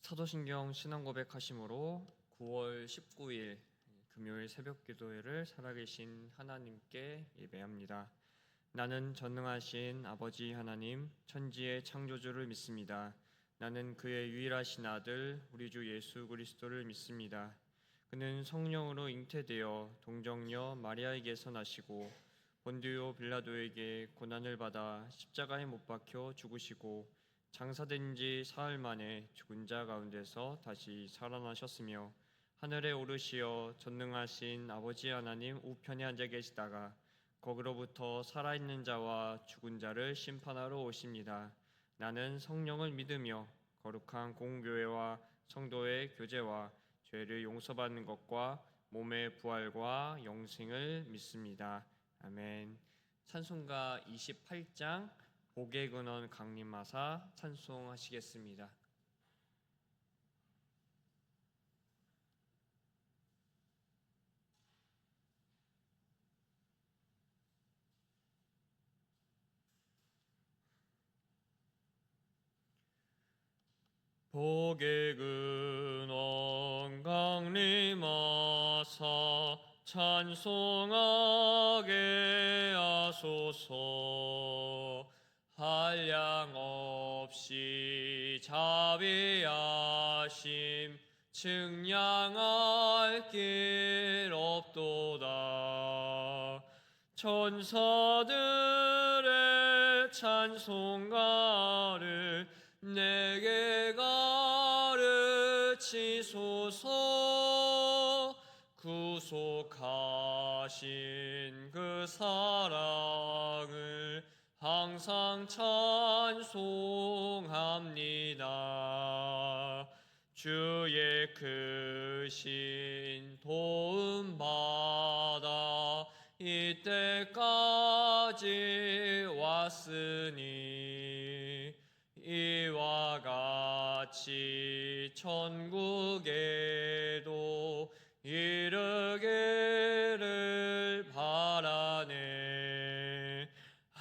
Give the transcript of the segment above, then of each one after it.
사도신경 신앙고백하심으로 9월 19일 금요일 새벽기도회를 살아계신 하나님께 예배합니다. 나는 전능하신 아버지 하나님 천지의 창조주를 믿습니다. 나는 그의 유일하신 아들 우리 주 예수 그리스도를 믿습니다. 그는 성령으로 잉태되어 동정녀 마리아에게서 나시고 본디오 빌라도에게 고난을 받아 십자가에 못 박혀 죽으시고 장사된 지 사흘 만에 죽은 자 가운데서 다시 살아나셨으며 하늘에 오르시어 전능하신 아버지 하나님 우편에 앉아 계시다가 거기로부터 살아있는 자와 죽은 자를 심판하러 오십니다. 나는 성령을 믿으며 거룩한 공교회와 성도의 교제와 죄를 용서받는 것과 몸의 부활과 영생을 믿습니다. 아멘. 찬송가 28장 복의 근원 강림하사 찬송하시겠습니다. 복의 근원 강림하사 찬송하게 하소서. 한량없이 자비하심 측량할 길 없도다. 천사들의 찬송가를 내게 가르치소서. 구속하신 그 사랑을 항상 찬송합니다. 주의 크신 도움 받아 이때까지 왔으니 이와 같이 천국에도 이르기를 바라네.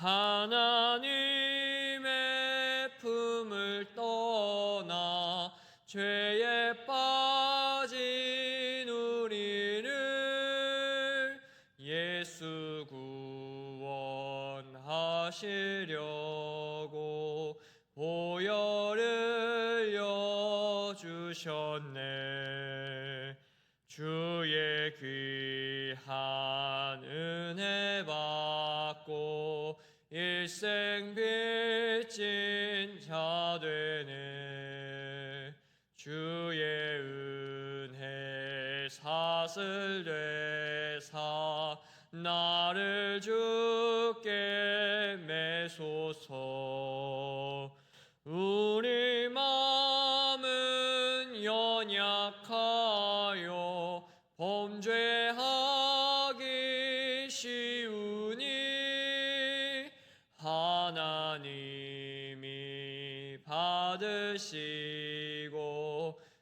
하나님의 품을 떠나 죄에 빠진 우리를 예수 구원하시려고 보혈을 여주셨네. 주의 귀한 은혜 받고 일생 빚진 자 되네. 주의 은혜 사슬 되사 나를 주께 매소서. 우리 마음은 연약하여 범죄하기 쉬우니 하나님이 받으시고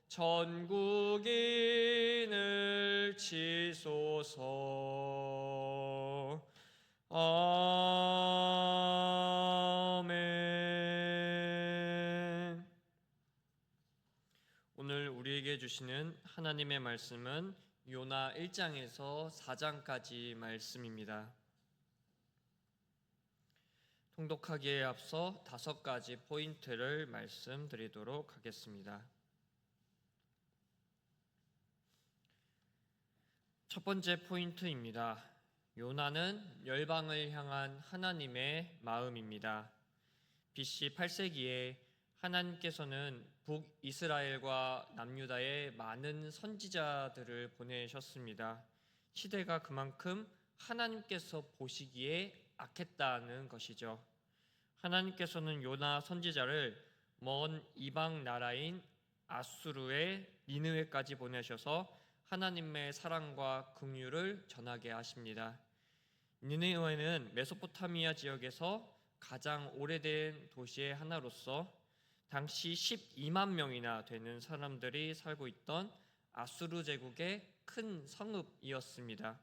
천국인을 치소서. 아멘. 오늘 우리에게 주시는 하나님의 말씀은 요나 1장에서 4장까지 말씀입니다. 통독하기에 앞서 5가지 포인트를 말씀드리도록 하겠습니다. 첫 번째 포인트입니다. 요나는 열방을 향한 하나님의 마음입니다. BC 8세기에 하나님께서는 북이스라엘과 남유다에 많은 선지자들을 보내셨습니다. 시대가 그만큼 하나님께서 보시기에 악했다는 것이죠. 하나님께서는 요나 선지자를 먼 이방 나라인 아수르의 니느웨까지 보내셔서 하나님의 사랑과 긍휼을 전하게 하십니다. 니느웨는 메소포타미아 지역에서 가장 오래된 도시의 하나로서 당시 12만 명이나 되는 사람들이 살고 있던 아수르 제국의 큰 성읍이었습니다.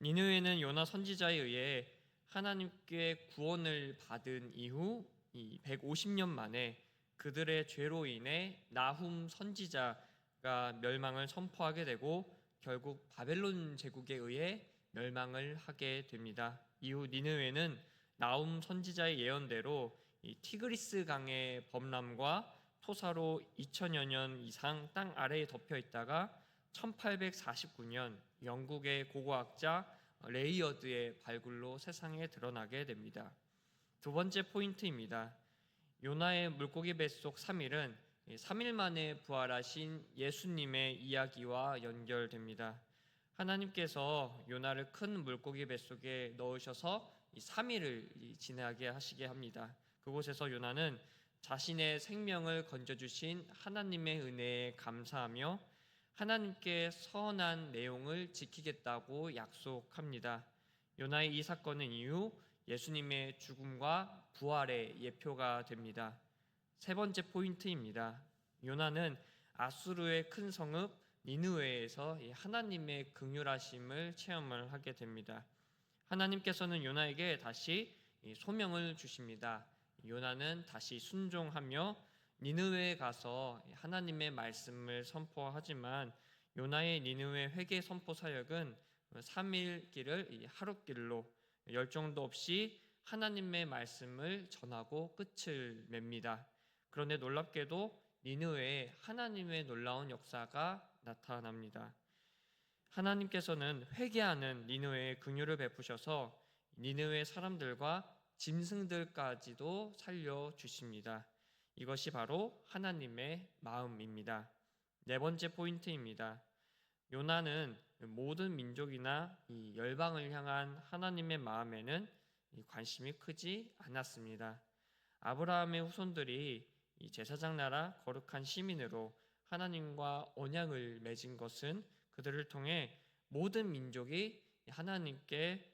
니느웨는 요나 선지자에 의해 하나님께 구원을 받은 이후 150년 만에 그들의 죄로 인해 나훔 선지자가 멸망을 선포하게 되고 결국 바벨론 제국에 의해 멸망을 하게 됩니다. 이후 니느웨는 나훔 선지자의 예언대로 이 티그리스 강의 범람과 토사로 2000여 년 이상 땅 아래에 덮여 있다가 1849년 영국의 고고학자 레이어드의 발굴로 세상에 드러나게 됩니다. 두 번째 포인트입니다. 요나의 물고기 뱃속 3일은 3일 만에 부활하신 예수님의 이야기와 연결됩니다. 하나님께서 요나를 큰 물고기 뱃속에 넣으셔서 3일을 지나게 하시게 합니다. 그곳에서 요나는 자신의 생명을 건져주신 하나님의 은혜에 감사하며 하나님께 선한 내용을 지키겠다고 약속합니다. 요나의 이 사건은 이후 예수님의 죽음과 부활의 예표가 됩니다. 세 번째 포인트입니다. 요나는 아수르의 큰 성읍 니느웨에서 하나님의 긍휼하심을 체험을 하게 됩니다. 하나님께서는 요나에게 다시 소명을 주십니다. 요나는 다시 순종하며 니느웨에 가서 하나님의 말씀을 선포하지만 요나의 니느웨 회개 선포 사역은 3일 길을 하루 길로 열정도 없이 하나님의 말씀을 전하고 끝을 맺습니다. 그런데 놀랍게도 니느웨에 하나님의 놀라운 역사가 나타납니다. 하나님께서는 회개하는 니느웨에 긍휼을 베푸셔서 니느웨 사람들과 짐승들까지도 살려주십니다. 이것이 바로 하나님의 마음입니다. 네 번째 포인트입니다. 요나는 모든 민족이나 이 열방을 향한 하나님의 마음에는 관심이 크지 않았습니다. 아브라함의 후손들이 이 제사장 나라 거룩한 시민으로 하나님과 언약을 맺은 것은 그들을 통해 모든 민족이 하나님께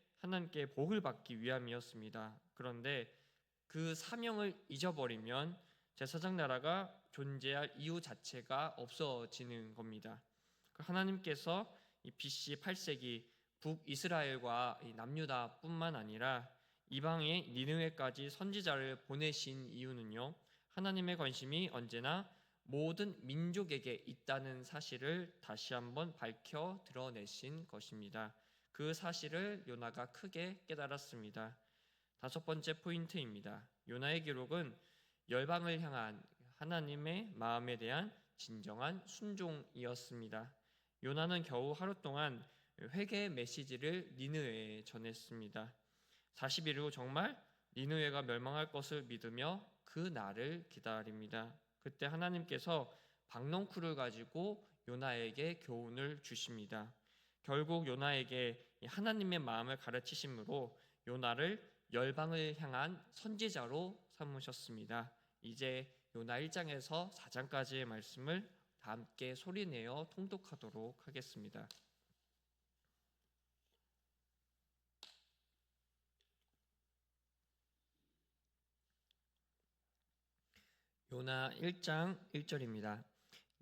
복을 받기 위함이었습니다. 그런데 그 사명을 잊어버리면 제사장 나라가 존재할 이유 자체가 없어지는 겁니다. 하나님께서 BC 8세기 북이스라엘과 남유다뿐만 아니라 이방의 니느웨까지 선지자를 보내신 이유는요, 하나님의 관심이 언제나 모든 민족에게 있다는 사실을 다시 한번 밝혀 드러내신 것입니다. 그 사실을 요나가 크게 깨달았습니다. 다섯 번째 포인트입니다. 요나의 기록은 열방을 향한 하나님의 마음에 대한 진정한 순종이었습니다. 요나는 겨우 하루 동안 회개의 메시지를 니느웨에 전했습니다. 40일 후 정말 니느웨가 멸망할 것을 믿으며 그 날을 기다립니다. 그때 하나님께서 박넝쿨을 가지고 요나에게 교훈을 주십니다. 결국 요나에게 하나님의 마음을 가르치심으로 요나를 열방을 향한 선지자로 삼으셨습니다. 이제 요나 1장에서 4장까지의 말씀을 다 함께 소리내어 통독하도록 하겠습니다. 요나 1장 1절입니다.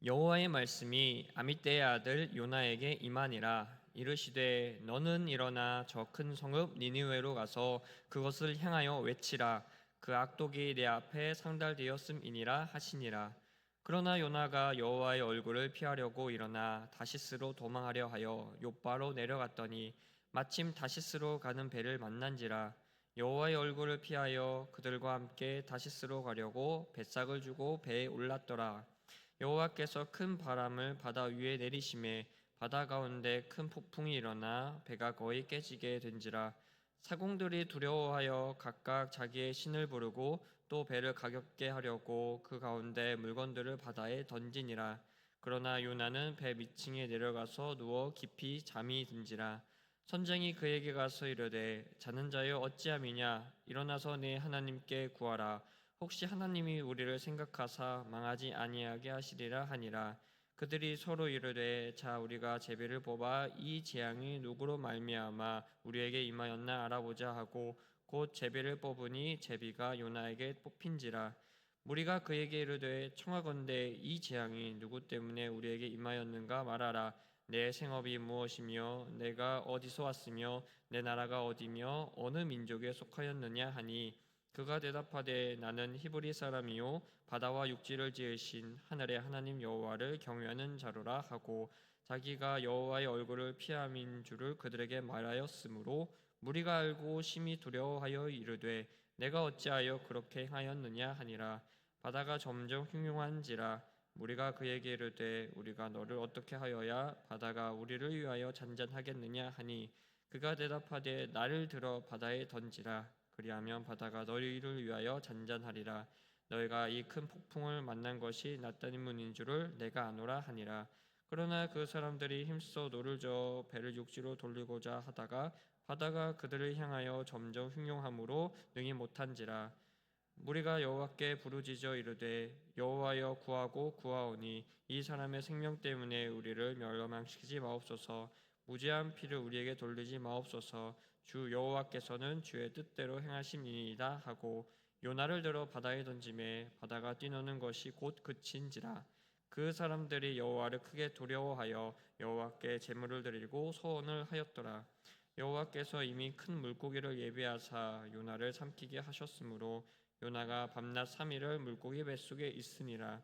여호와의 말씀이 아미떼의 아들 요나에게 임하니라. 이르시되 너는 일어나 저 큰 성읍 니느웨로 가서 그것을 향하여 외치라. 그 악독이 내 앞에 상달되었음이니라 하시니라. 그러나 요나가 여호와의 얼굴을 피하려고 일어나 다시스로 도망하려 하여 욥바로 내려갔더니 마침 다시스로 가는 배를 만난지라. 여호와의 얼굴을 피하여 그들과 함께 다시스로 가려고 뱃삭을 주고 배에 올랐더라. 여호와께서 큰 바람을 바다 위에 내리심에 바다 가운데 큰 폭풍이 일어나 배가 거의 깨지게 된지라. 사공들이 두려워하여 각각 자기의 신을 부르고 또 배를 가볍게 하려고 그 가운데 물건들을 바다에 던지니라. 그러나 요나는 배 밑층에 내려가서 누워 깊이 잠이 든지라. 선장이 그에게 가서 이르되 자는 자여 어찌함이냐. 일어나서 내 하나님께 구하라. 혹시 하나님이 우리를 생각하사 망하지 아니하게 하시리라 하니라. 그들이 서로 이르되 자 우리가 제비를 뽑아 이 재앙이 누구로 말미암아 우리에게 임하였나 알아보자 하고 곧 제비를 뽑으니 제비가 요나에게 뽑힌지라. 무리가 그에게 이르되 청하건대 이 재앙이 누구 때문에 우리에게 임하였는가 말하라. 내 생업이 무엇이며 내가 어디서 왔으며 내 나라가 어디며 어느 민족에 속하였느냐 하니 그가 대답하되 나는 히브리 사람이요 바다와 육지를 지으신 하늘의 하나님 여호와를 경외하는 자로라 하고 자기가 여호와의 얼굴을 피함인 줄을 그들에게 말하였으므로 무리가 알고 심히 두려워하여 이르되 내가 어찌하여 그렇게 행하였느냐 하니라. 바다가 점점 흉흉한지라. 무리가 그에게 이르되 우리가 너를 어떻게 하여야 바다가 우리를 위하여 잔잔하겠느냐 하니 그가 대답하되 나를 들어 바다에 던지라. 그리하면 바다가 너희를 위하여 잔잔하리라. 너희가 이 큰 폭풍을 만난 것이 나 때문인 줄을 내가 아노라 하니라. 그러나 그 사람들이 힘써 노를 저어 배를 육지로 돌리고자 하다가 바다가 그들을 향하여 점점 흉흉함으로 능히 못한지라. 무리가 여호와께 부르짖어 이르되 여호와여 구하고 구하오니 이 사람의 생명 때문에 우리를 멸망시키지 마옵소서. 무죄한 피를 우리에게 돌리지 마옵소서. 주 여호와께서는 주의 뜻대로 행하심이니이다 하고 요나를 들어 바다에 던지매 바다가 뛰노는 것이 곧 그친지라. 그 사람들이 여호와를 크게 두려워하여 여호와께 제물을 드리고 소원을 하였더라. 여호와께서 이미 큰 물고기를 예비하사 요나를 삼키게 하셨으므로 요나가 밤낮 3일을 물고기 뱃속에 있으니라.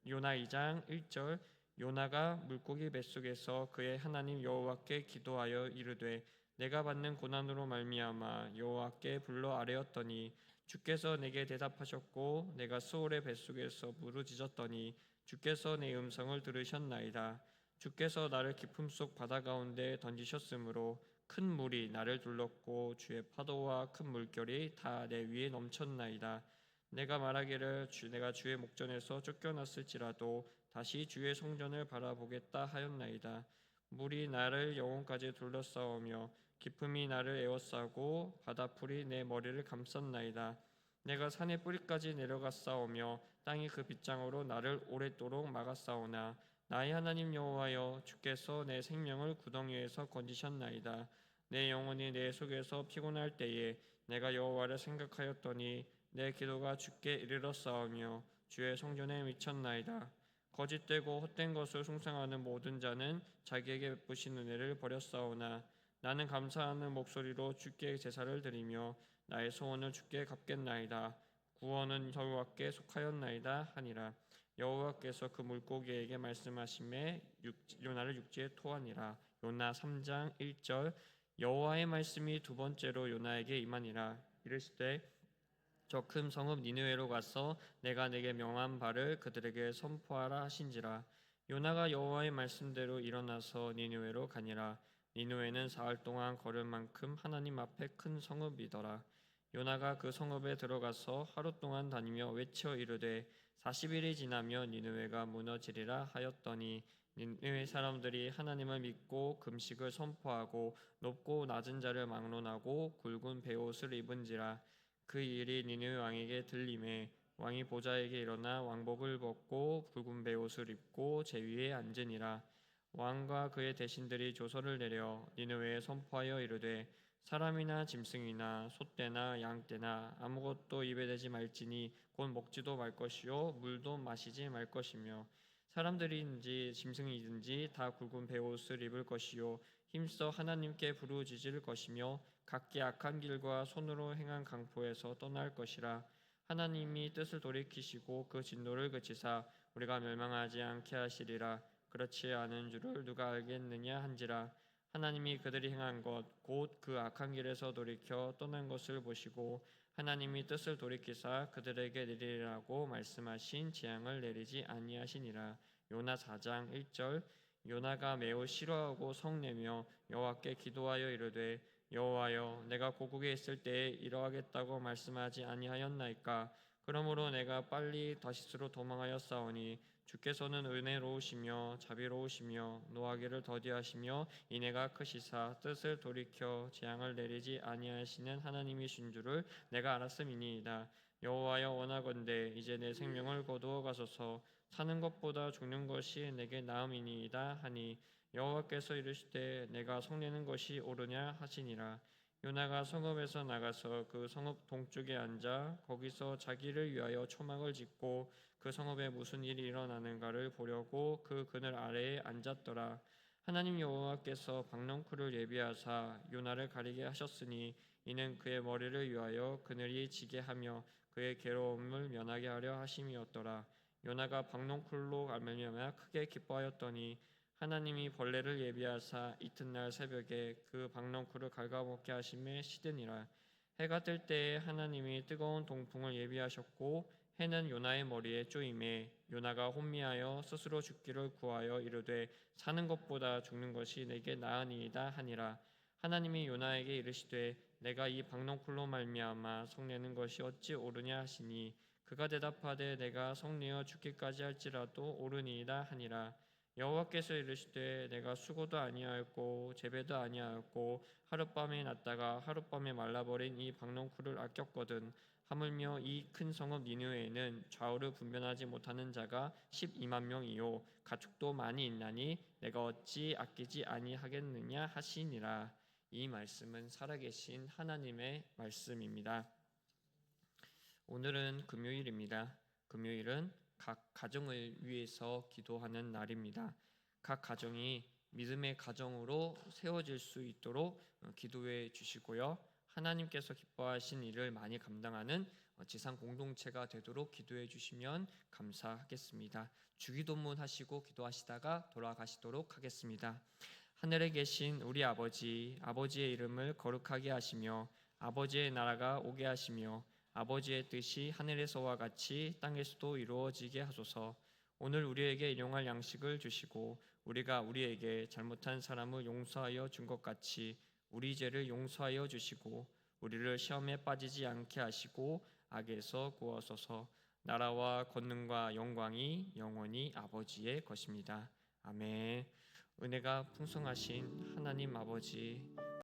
요나 2장 1절. 요나가 물고기 뱃속에서 그의 하나님 여호와께 기도하여 이르되 내가 받는 고난으로 말미암아 여호와께 불러 아뢰었더니 주께서 내게 대답하셨고 내가 수월의 뱃속에서 부르짖었더니 주께서 내 음성을 들으셨나이다. 주께서 나를 깊음 속 바다 가운데 던지셨으므로 큰 물이 나를 둘렀고 주의 파도와 큰 물결이 다 내 위에 넘쳤나이다. 내가 말하기를 내가 주의 목전에서 쫓겨났을지라도 다시 주의 성전을 바라보겠다 하였나이다. 물이 나를 영혼까지 둘러싸오며 깊음이 나를 에워싸고 바다풀이 내 머리를 감쌌나이다. 내가 산의 뿌리까지 내려갔사오며 땅이 그 빗장으로 나를 오랫도록 막았사오나 나의 하나님 여호와여 주께서 내 생명을 구덩이에서 건지셨나이다. 내 영혼이 내 속에서 피곤할 때에 내가 여호와를 생각하였더니 내 기도가 주께 이르렀사오며 주의 성전에 미쳤나이다. 거짓되고 헛된 것을 숭상하는 모든 자는 자기에게 베푸신 은혜를 버렸사오나 나는 감사하는 목소리로 주께 제사를 드리며 나의 소원을 주께 갚겠나이다. 구원은 여호와께 속하였나이다 하니라. 여호와께서 그 물고기에게 말씀하심에 요나를 육지에 토하니라. 요나 3장 1절. 여호와의 말씀이 두 번째로 요나에게 임하니라. 이르시되 저 큰 성읍 니느웨로 가서 내가 내게 명한 바를 그들에게 선포하라 하신지라. 요나가 여호와의 말씀대로 일어나서 니느웨로 가니라. 니느웨는 사흘 동안 걸을 만큼 하나님 앞에 큰 성읍이더라. 요나가 그 성읍에 들어가서 하루 동안 다니며 외쳐 이르되 40일이 지나면 니느웨가 무너지리라 하였더니 니느웨 사람들이 하나님을 믿고 금식을 선포하고 높고 낮은 자를 막론하고 굵은 베옷을 입은지라. 그 일이 니느웨 왕에게 들림에 왕이 보좌에게 일어나 왕복을 벗고 굵은 베옷을 입고 제 위에 앉으니라. 왕과 그의 대신들이 조서를 내려 니느웨에 선포하여 이르되 사람이나 짐승이나 소떼나 양떼나 아무것도 입에 대지 말지니 곧 먹지도 말 것이요 물도 마시지 말 것이며 사람들이든지 짐승이든지 다 굵은 베옷을 입을 것이요 힘써 하나님께 부르짖을 것이며 각기 악한 길과 손으로 행한 강포에서 떠날 것이라. 하나님이 뜻을 돌이키시고 그 진노를 그치사 우리가 멸망하지 않게 하시리라. 그렇지 않은 줄을 누가 알겠느냐 한지라. 하나님이 그들이 행한 것 곧 그 악한 길에서 돌이켜 떠난 것을 보시고 하나님이 뜻을 돌이키사 그들에게 내리라고 말씀하신 재앙을 내리지 아니하시니라. 요나 4장 1절. 요나가 매우 싫어하고 성내며 여호와께 기도하여 이르되 여호와여 내가 고국에 있을 때에 이러하겠다고 말씀하지 아니하였나이까. 그러므로 내가 빨리 다시스로 도망하였사오니 주께서는 은혜로우시며 자비로우시며 노하기를 더디하시며 인애가 크시사 뜻을 돌이켜 재앙을 내리지 아니하시는 하나님이신 줄을 내가 알았음이니이다. 여호와여 원하건대 이제 내 생명을 거두어 가소서. 사는 것보다 죽는 것이 내게 나음이니이다 하니 여호와께서 이르시되 내가 성내는 것이 옳으냐 하시니라. 요나가 성읍에서 나가서 그 성읍 동쪽에 앉아 거기서 자기를 위하여 초막을 짓고 그 성읍에 무슨 일이 일어나는가를 보려고 그 그늘 아래에 앉았더라. 하나님 여호와께서 박넝쿨을 예비하사 요나를 가리게 하셨으니 이는 그의 머리를 위하여 그늘이 지게 하며 그의 괴로움을 면하게 하려 하심이었더라. 요나가 박농쿨로 말미암아 크게 기뻐하였더니 하나님이 벌레를 예비하사 이튿날 새벽에 그 박농쿨을 갉아먹게 하심에 시드니라. 해가 뜰 때에 하나님이 뜨거운 동풍을 예비하셨고 해는 요나의 머리에 쪼임에 요나가 혼미하여 스스로 죽기를 구하여 이르되 사는 것보다 죽는 것이 내게 나으니이다 하니라. 하나님이 요나에게 이르시되 내가 이 박농쿨로 말미암아 성내는 것이 어찌 옳으냐 하시니 그가 대답하되 내가 성내어 죽기까지 할지라도 옳으니이다 하니라. 여호와께서 이르시되 내가 수고도 아니하였고 재배도 아니하였고 하룻밤에 났다가 하룻밤에 말라버린 이 박농쿨을 아꼈거든. 하물며 이 큰 성읍 니느웨에는 좌우를 분별하지 못하는 자가 12만 명이요 가축도 많이 있나니 내가 어찌 아끼지 아니하겠느냐 하시니라. 이 말씀은 살아계신 하나님의 말씀입니다. 오늘은 금요일입니다. 금요일은 각 가정을 위해서 기도하는 날입니다. 각 가정이 믿음의 가정으로 세워질 수 있도록 기도해 주시고요. 하나님께서 기뻐하신 일을 많이 감당하는 지상 공동체가 되도록 기도해 주시면 감사하겠습니다. 주기도문 하시고 기도하시다가 돌아가시도록 하겠습니다. 하늘에 계신 우리 아버지, 아버지의 이름을 거룩하게 하시며 아버지의 나라가 오게 하시며 아버지의 뜻이 하늘에서와 같이 땅에서도 이루어지게 하소서. 오늘 우리에게 일용할 양식을 주시고 우리가 우리에게 잘못한 사람을 용서하여 준 것 같이 우리 죄를 용서하여 주시고 우리를 시험에 빠지지 않게 하시고 악에서 구하소서. 나라와 권능과 영광이 영원히 아버지의 것입니다. 아멘. 은혜가 풍성하신 하나님 아버지,